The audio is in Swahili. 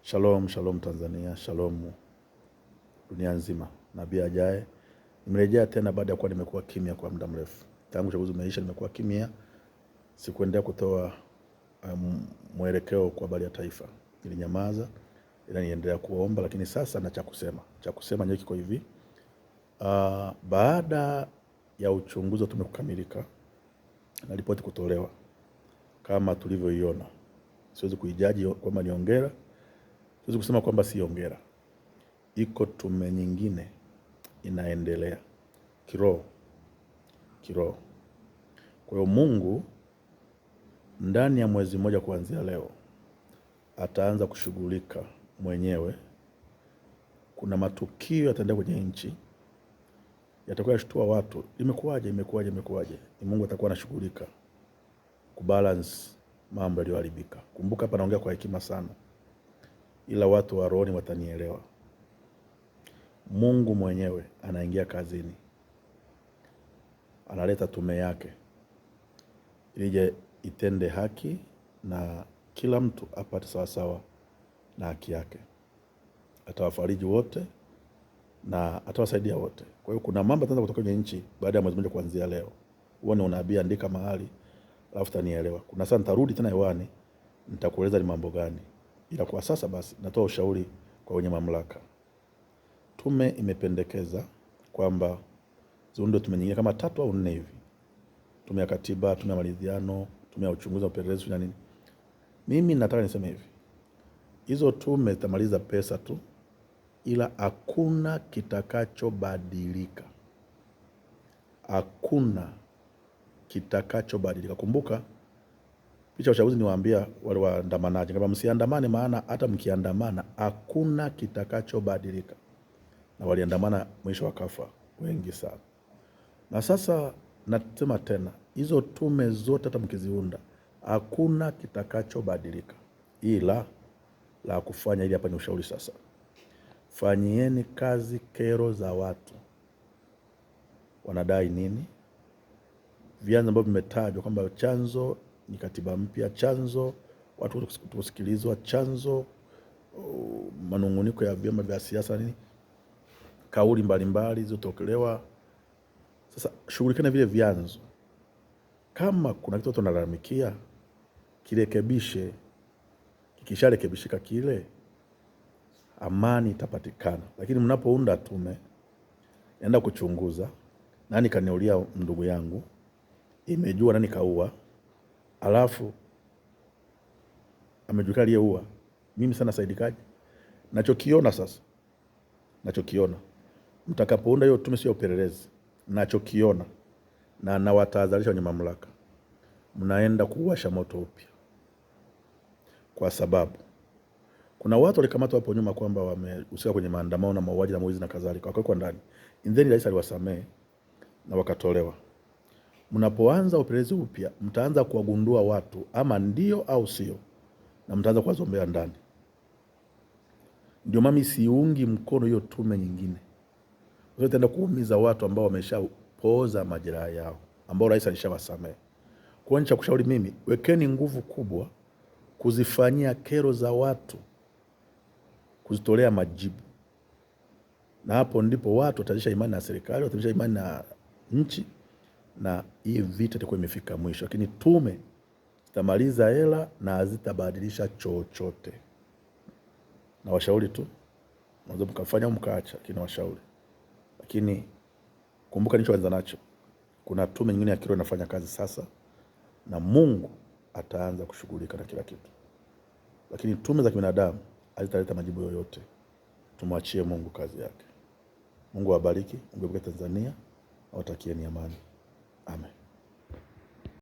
Shalom, shalom Tanzania, shalom dunia nzima. Nabii ajaye. Nimerejea tena baada ya kuwa nimekuwa kimya kwa muda mrefu. Tangu uchaguzi umeisha nimekuwa kimya. Sikuendelea kutoa mwelekeo kwa habari ya taifa. Nilinyamaza, ila niendelea kuomba, lakini sasa na cha kusema. Cha kusema ndio kiko hivi. Baada ya uchunguzi tumekukamilika na ripoti kutolewa kama tulivyoiona. Siwezi kuijaji kwamba ni hongera. Siwezi kusema kwamba si hongera. Iko tume nyingine inaendelea kiroho. Kwa hiyo Mungu ndani ya mwezi mmoja kuanzia leo ataanza kushughulika mwenyewe. Kuna matukio yataendelea kwenye nchi yatakuwa yashtua watu. Imekuwaje? Ni Mungu atakuwa anashughulika kubalance mambo yaliyoharibika. Kumbuka hapa naongea kwa hekima sana, ila watu wa rohoni watanielewa. Mungu mwenyewe anaingia kazini, analeta tume yake ili itende haki na kila mtu apate sawasawa na haki yake. Atawafariji wote na atawasaidia wote. Kwa hiyo kuna mambo yataanza kutoka kwenye nchi baada ya mwezi mmoja kuanzia leo. Huo ni unabii, andika mahali alafu tanielewa. Kuna saa nitarudi tena hewani nitakueleza ni mambo gani. Ila kwa sasa basi natoa ushauri kwa wenye mamlaka. Tume imependekeza kwamba ziundwe tume nyingine kama 3 au 4 hivi. Tume ya katiba, tume ya maridhiano, tume ya uchunguzi wa upelelezi na nini. Mimi nataka niseme hivi. Hizo tume zitamaliza pesa tu, ila hakuna kitakachobadilika. Hakuna kitakachobadilika. Kumbuka picha ya uchaguzi niwaambia wale waandamanaji kama msiandamane, maana hata mkiandamana hakuna kitakachobadilika. Na waliandamana mwisho wakafa wengi sana. Na sasa nasema tena, hizo tume zote hata mkiziunda hakuna kitakachobadilika, ila la kufanya. Ili hapa ni ushauri sasa. Fanyieni kazi kero za watu. Wanadai nini? Vyanzo ambavyo vimetajwa kwamba chanzo ni katiba mpya, chanzo watu kusikilizwa, chanzo manunguniko ya vyama vya siasa nini, kauli mbalimbali zilizotokelewa. Sasa shughulikana vile vyanzo. Kama kuna kitu tunalalamikia, kirekebishe. Kikisharekebishika kile, amani itapatikana. Lakini mnapounda tume, enda kuchunguza nani kaniulia ndugu yangu, imejua nani kaua, alafu amejulikana aliyeua, mimi sana saidikaje? Nachokiona mtakapounda hiyo tume, sio upelelezi, nachokiona na nawatahadharisha wenye mamlaka, mnaenda kuwasha moto upya. Kwa sababu kuna watu walikamatwa hapo nyuma kwamba wamehusika kwenye maandamano na mauaji na mwizi na kadhalika, wakawekwa ndani. Then rais aliwasamehe na wakatolewa. Mnapoanza upelelezi upya, mtaanza kuwagundua watu ama ndio au sio, na mtaanza kuwazombea ndani. Ndio mami siungi mkono hiyo tume nyingine. Sasa itaenda kuumiza watu ambao wameshapooza majeraha yao, ambao rais alishawasamehe. Kwa nini cha kushauri mimi, wekeni nguvu kubwa kuzifanyia kero za watu, kuzitolea majibu. Na hapo ndipo watu wataisha imani na serikali, wataisha imani na nchi, na hii vita itakuwa imefika mwisho. Lakini tume zitamaliza hela na hazitabadilisha chochote. Na washauri tu, mwanzo mkafanya au mkaacha, lakini washauri. Lakini kumbuka nilichoanza nacho, kuna tume nyingine ya kiroho inafanya kazi sasa, na Mungu ataanza kushughulika na kila kitu. Lakini tume za kibinadamu hazitaleta majibu yoyote. Tumwachie Mungu kazi yake. Mungu awabariki, Mungu abariki Tanzania, awatakieni amani. Amen.